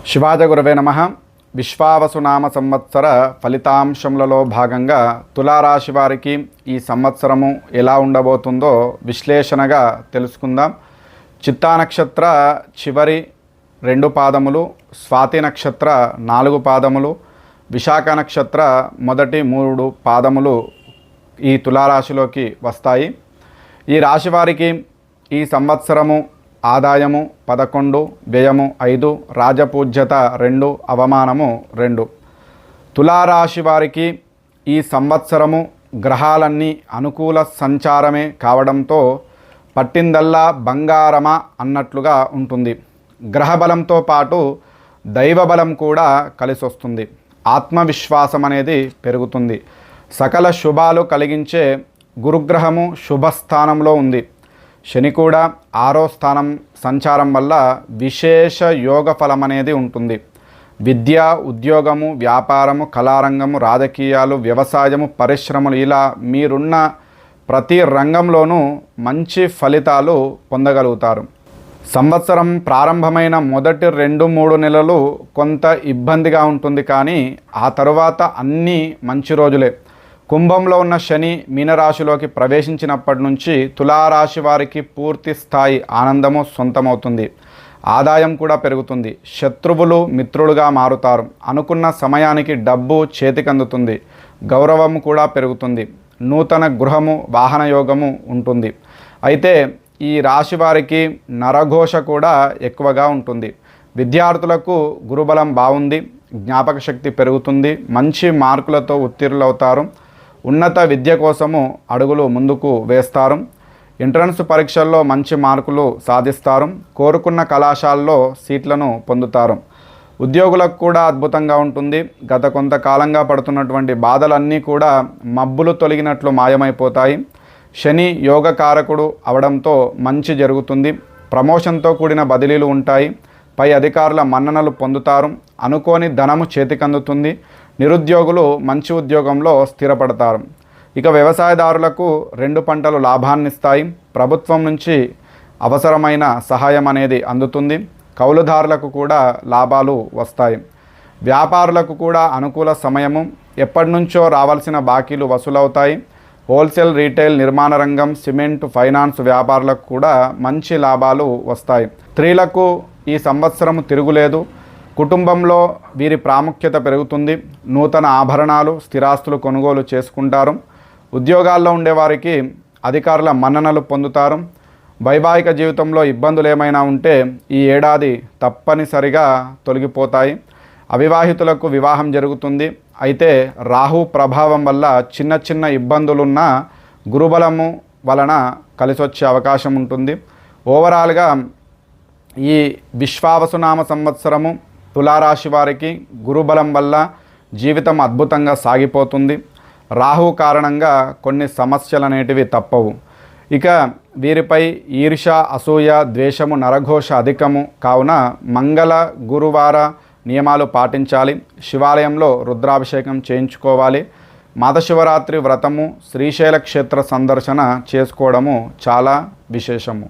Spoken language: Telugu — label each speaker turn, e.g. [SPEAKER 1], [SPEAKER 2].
[SPEAKER 1] శివాజ గురవే నమః. విశ్వావసునామ సంవత్సర ఫలితాంశములలో భాగంగా తులారాశి వారికి ఈ సంవత్సరము ఎలా ఉండబోతుందో విశ్లేషణగా తెలుసుకుందాం. చిత్తా నక్షత్ర చివరి 2 పాదములు, స్వాతి నక్షత్ర 4 పాదములు, విశాఖ నక్షత్ర మొదటి 3 పాదములు ఈ తులారాశిలోకి వస్తాయి. ఈ రాశి వారికి ఈ సంవత్సరము ఆదాయము 11, వ్యయము 5, రాజపూజ్యత 2, అవమానము 2. తులారాశి వారికి ఈ సంవత్సరము గ్రహాలన్నీ అనుకూల సంచారమే కావడంతో పట్టిందల్లా బంగారమా అన్నట్లుగా ఉంటుంది. గ్రహబలంతో పాటు దైవబలం కూడా కలిసి వస్తుంది. ఆత్మవిశ్వాసం అనేది పెరుగుతుంది. సకల శుభాలు కలిగించే గురుగ్రహము శుభస్థానంలో ఉంది. శని కూడా 6వ స్థానం సంచారం వల్ల విశేష యోగ ఫలం అనేది ఉంటుంది. విద్య, ఉద్యోగము, వ్యాపారము, కళారంగము, రాజకీయాలు, వ్యవసాయము, పరిశ్రమలు ఇలా మీరున్న ప్రతి రంగంలోనూ మంచి ఫలితాలు పొందగలుగుతారు. సంవత్సరం ప్రారంభమైన మొదటి 2-3 నెలలు కొంత ఇబ్బందిగా ఉంటుంది, కానీ ఆ తరువాత అన్నీ మంచి రోజులే. కుంభంలో ఉన్న శని మీనరాశిలోకి ప్రవేశించినప్పటి నుంచి తులారాశి వారికి పూర్తి స్థాయి ఆనందము సొంతమవుతుంది. ఆదాయం కూడా పెరుగుతుంది. శత్రువులు మిత్రులుగా మారుతారు. అనుకున్న సమయానికి డబ్బు చేతికందుతుంది. గౌరవం కూడా పెరుగుతుంది. నూతన గృహము, వాహన యోగము ఉంటుంది. అయితే ఈ రాశి వారికి నరఘోష కూడా ఎక్కువగా ఉంటుంది. విద్యార్థులకు గురుబలం బాగుంది. జ్ఞాపక శక్తి పెరుగుతుంది. మంచి మార్కులతో ఉత్తీర్ణులవుతారు. ఉన్నత విద్య కోసము అడుగులు ముందుకు వేస్తారు. ఎంట్రన్స్ పరీక్షల్లో మంచి మార్కులు సాధిస్తారు. కోరుకున్న కళాశాలలో సీట్లను పొందుతారు. ఉద్యోగులకు కూడా అద్భుతంగా ఉంటుంది. గత కొంతకాలంగా పడుతున్నటువంటి బాధలన్నీ కూడా మబ్బులు తొలగినట్లు మాయమైపోతాయి. శని యోగకారకుడు అవడంతో మంచి జరుగుతుంది. ప్రమోషన్తో కూడిన బదిలీలు ఉంటాయి. పై అధికారుల మన్ననలు పొందుతారు. అనుకోని ధనము చేతికందుతుంది. నిరుద్యోగులు మంచి ఉద్యోగంలో స్థిరపడతారు. ఇక వ్యవసాయదారులకు 2 పంటలు లాభాన్నిస్తాయి. ప్రభుత్వం నుంచి అవసరమైన సహాయం అనేది అందుతుంది. కౌలుదారులకు కూడా లాభాలు వస్తాయి. వ్యాపారులకు కూడా అనుకూల సమయము. ఎప్పటి నుంచో రావాల్సిన బాకీలు వసూలవుతాయి. హోల్సేల్, రీటైల్, నిర్మాణ రంగం, సిమెంట్, ఫైనాన్స్ వ్యాపారులకు కూడా మంచి లాభాలు వస్తాయి. స్త్రీలకు ఈ సంవత్సరము తిరుగులేదు. కుటుంబంలో వీరి ప్రాముఖ్యత పెరుగుతుంది. నూతన ఆభరణాలు, స్థిరాస్తులు కొనుగోలు చేసుకుంటారు. ఉద్యోగాల్లో ఉండేవారికి అధికారుల మన్ననలు పొందుతారు. వైవాహిక జీవితంలో ఇబ్బందులు ఏమైనా ఉంటే ఈ ఏడాది తప్పనిసరిగా తొలగిపోతాయి. అవివాహితులకు వివాహం జరుగుతుంది. అయితే రాహు ప్రభావం వల్ల చిన్న చిన్న ఇబ్బందులున్న గురుబలము వలన కలిసొచ్చే అవకాశం ఉంటుంది. ఓవరాల్గా ఈ విశ్వావసునామ సంవత్సరము తులారాశి వారికి గురుబలం వల్ల జీవితం అద్భుతంగా సాగిపోతుంది. రాహు కారణంగా కొన్ని సమస్యలు అనేటివి తప్పవు. ఇక వీరిపై ఈర్ష, అసూయ, ద్వేషము, నరఘోష అధికము కావున మంగళ, గురువార నియమాలు పాటించాలి. శివాలయంలో రుద్రాభిషేకం చేయించుకోవాలి. మాతశివరాత్రి వ్రతము, శ్రీశైల క్షేత్ర సందర్శన చేసుకోవడము చాలా విశేషము.